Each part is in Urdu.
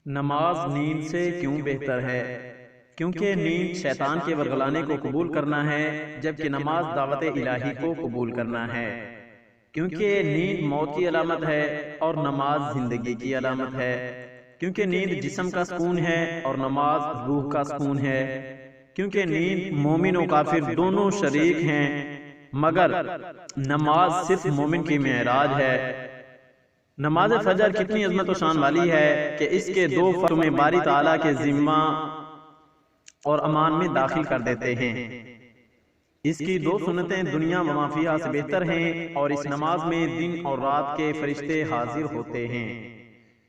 نماز نیند سے کیوں بہتر ہے؟ کیونکہ نیند شیطان کے ورگلانے کو قبول کرنا ہے، جبکہ نماز دعوت الہی کو قبول کرنا ہے۔ کیونکہ نیند موت کی علامت ہے اور نماز زندگی کی علامت ہے۔ کیونکہ نیند جسم کا سکون ہے اور نماز روح کا سکون ہے۔ کیونکہ نیند مومن و کافر دونوں شریک ہیں، مگر نماز صرف مومن کی معراج ہے۔ نماز فجر کتنی عظمت و شان والی ہے کہ اس کے دو فرض میں باری تعالیٰ کے ذمہ اور امان میں داخل کر دیتے ہیں۔ اس کی دو سنتیں دنیا و ما فیہا سے بہتر ہیں، اور اس نماز میں دن اور رات کے فرشتے حاضر ہوتے ہیں۔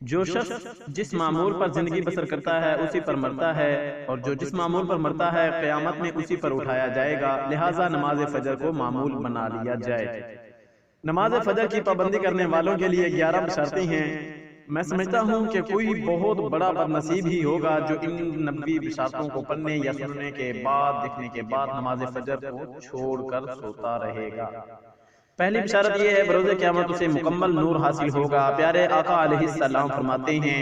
جو شخص جس معمول پر زندگی بسر کرتا ہے اسی پر مرتا ہے، اور جو جس معمول پر مرتا ہے قیامت میں اسی پر اٹھایا جائے گا، لہٰذا نماز فجر کو معمول بنا لیا جائے۔ نماز فجر کی پابندی کرنے والوں کے لیے 11 بشارتیں ہیں۔ میں سمجھتا ہوں کہ کوئی بہت بڑا بدنصیب ہی ہوگا جو ان 90 بشارتوں کو پڑھنے یا سننے کے بعد دیکھنے کے بعد نماز فجر کو چھوڑ کر سوتا رہے گا۔ پہلی بشارت یہ ہے، بروز قیامت اسے مکمل نور حاصل ہوگا۔ پیارے آقا علیہ السلام فرماتے ہیں،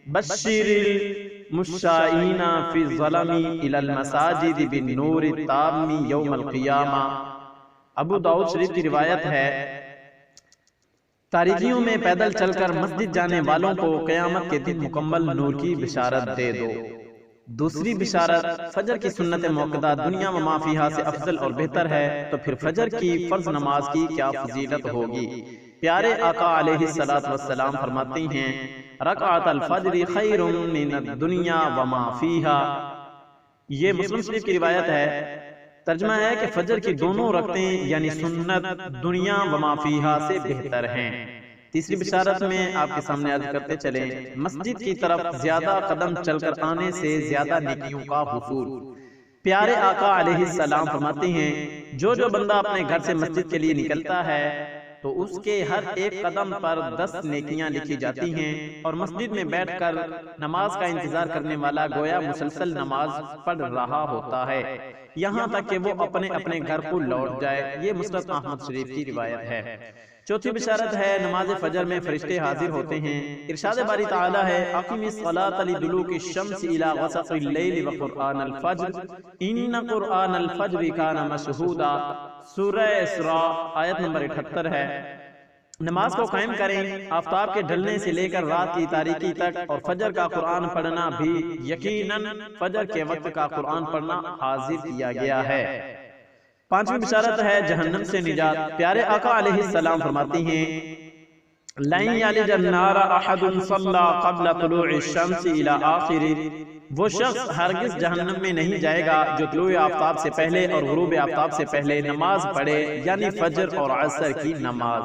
بشر المشائین فی الظلم الی المساجد بالنور التام یوم القیامہ۔ ابو داؤد شریف کی روایت ہے، تاریکیوں میں پیدل چل کر مسجد جانے والوں کو قیامت کے دن مکمل نور کی بشارت دے دو۔ دوسری بشارت، فجر کی سنت موقدہ دنیا و ما فیہا سے افضل اور بہتر ہے، تو پھر فجر کی فرض نماز کی کیا فضیلت ہوگی۔ پیارے آقا علیہ السلام فرماتے ہیں، رکعت الفجر خیر من الدنیا و ما فیہا۔ یہ مسلم شریف کی روایت ہے، ترجمہ ہے کہ فجر کی دونوں رکعتیں یعنی سنت دنیا و ما فیہا سے بہتر ہیں۔ تیسری بشارت میں آپ کے سامنے عرض کرتے چلیں، مسجد کی طرف زیادہ قدم چل کر آنے سے زیادہ نیکیوں کا حصول۔ پیارے آقا علیہ السلام فرماتے ہیں، جو بندہ اپنے گھر سے مسجد کے لیے نکلتا ہے تو اس کے ہر ایک قدم پر 10 نیکیاں لکھی جاتی ہیں، اور مسجد میں بیٹھ کر نماز کا انتظار کرنے والا گویا مسلسل نماز پڑھ رہا ہوتا ہے، یہاں تک کہ وہ اپنے اپنے گھر کو لوٹ جائے۔ یہ مسند احمد شریف کی روایت ہے۔ چوتھی بشارت ہے، نماز فجر میں فرشتے حاضر ہوتے ہیں۔ ارشاد باری تعالیٰ ہے، اقم الصلاۃ لدلوک الشمس الی غسق اللیل وقرآن الفجر ان قرآن الفجر کان مشہودا۔ سورہ اسراء آیت نمبر 78 ہے۔ نماز کو قائم کریں، آفتاب کے ڈھلنے سے لے کر رات کی تاریکی تک، اور فجر کا قرآن پڑھنا بھی یقیناً فجر کے وقت کا قرآن پڑھنا حاضر کیا گیا ہے۔ پانچویں بشارت ہے، جہنم سے نجات۔ پیارے آقا علیہ السلام فرماتے ہیں، لن یلج النار احد صلی قبل طلوع الشمس الی آخر۔ وہ شخص ہرگز جہنم میں نہیں جائے گا جو طلوع آفتاب سے پہلے اور غروب آفتاب سے پہلے نماز پڑھے، یعنی فجر اور عصر کی نماز۔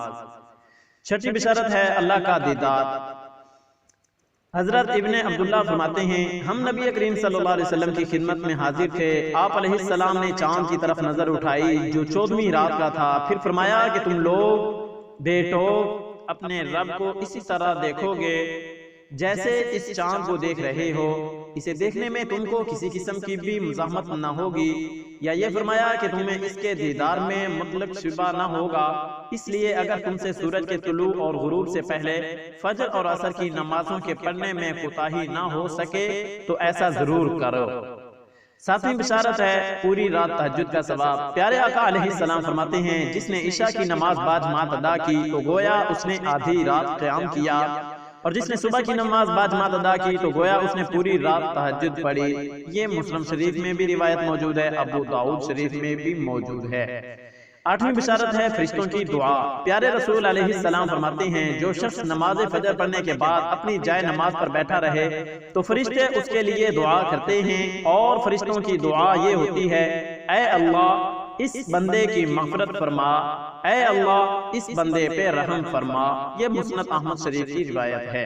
چھٹی بشارت ہے، اللہ کا دیدار۔ حضرت ابن عبداللہ فرماتے ہیں، ہم نبی کریم صلی اللہ علیہ وسلم کی خدمت میں حاضر تھے۔ آپ علیہ السلام نے چاند کی طرف نظر اٹھائی جو 14ویں رات کا تھا، پھر فرمایا کہ تم لوگ بیٹو اپنے رب کو اسی طرح دیکھو گے جیسے اس چاند کو دیکھ رہے ہو۔ اسے دیکھنے میں تم کو کسی قسم کی بھی مزاحمت نہ ہوگی، یا یہ فرمایا کہ تمہیں اس کے دیدار میں مطلق شبہ نہ ہوگا۔ اس لیے اگر تم سے سورج کے طلوع اور غروب سے پہلے فجر اور عصر کی نمازوں کے پڑھنے میں کوتاہی نہ ہو سکے تو ایسا ضرور کرو۔ ساتویں بشارت ہے، پوری رات تہجد کا ثواب۔ پیارے آقا علیہ السلام فرماتے ہیں، جس نے عشاء کی نماز باجماعت ادا کی تو گویا اس نے آدھی رات قیام کیا، اور جس نے صبح کی نماز باجماعت ادا کی تو گویا اس نے پوری رات تہجد پڑھی۔ یہ مسلم شریف میں بھی روایت موجود ہے، ابو داؤد شریف میں بھی موجود ہے۔ آٹھویں بشارت ہے، فرشتوں کی دعا۔ پیارے رسول علیہ السلام فرماتے ہیں، جو شخص نماز فجر پڑھنے کے بعد اپنی جائے نماز پر بیٹھا رہے تو فرشتے اس کے لیے دعا کرتے ہیں، اور فرشتوں کی دعا یہ ہوتی ہے، اے اللہ اس بندے کی مغفرت فرما، اے اللہ اس بندے پہ رحم فرما۔ یہ مسند احمد شریف کی روایت ہے۔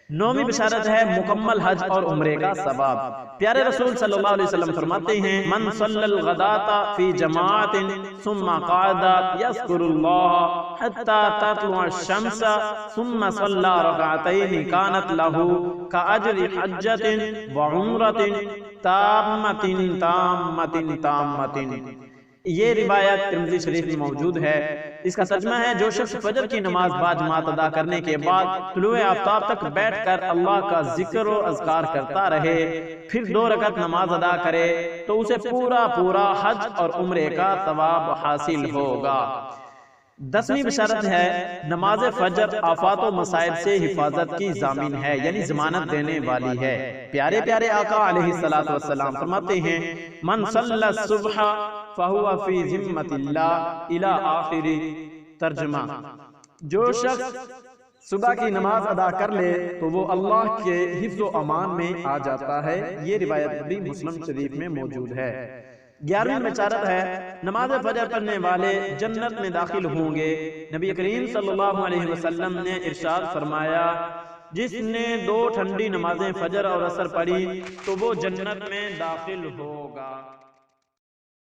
نویں بشارت ہے، مکمل حج اور عمرے کا ثواب۔ پیارے رسول صلی اللہ علیہ وسلم فرماتے ہیں، من صلی الغداۃ فی جماعت ثم قعد یذکر اللہ حتی تطلع الشمس ثم صلی رکعتین کانت لہ کاجر حجۃ وعمرۃ تامۃ تامۃ تامۃ۔ یہ روایت ترمذی شریف میں موجود ہے۔ اس کا ترجمہ ہے جو شخص فجر کی نماز باجماعت ادا کرنے کے بعد طلوع آفتاب تک بیٹھ کر اللہ کا ذکر و اذکار کرتا رہے پھر 2 رکعت نماز ادا کرے تو اسے پورا حج اور عمرے کا ثواب حاصل ہوگا۔ 10ویں بشارت ہے نماز فجر آفات و مصائب سے حفاظت کی ضامن ہے، یعنی ضمانت دینے والی ہے۔ پیارے پیارے آقا علیہ السلام فرماتے ہیں من صلی الصبح فہو فی ذمۃ اللہ الی آخر ترجمہ، جو شخص صبح کی نماز ادا کر لے تو وہ اللہ کے حفظ و امان میں آ جاتا ہے۔ یہ روایت بھی مسلم شریف میں موجود ہے۔ 11ویں بشارت ہے نماز فجر پڑھنے والے جنت میں داخل ہوں گے۔ نبی کریم صلی اللہ علیہ وسلم نے ارشاد فرمایا جس نے 2 ٹھنڈی نمازیں فجر اور عصر پڑھی تو وہ جنت میں داخل ہوگا۔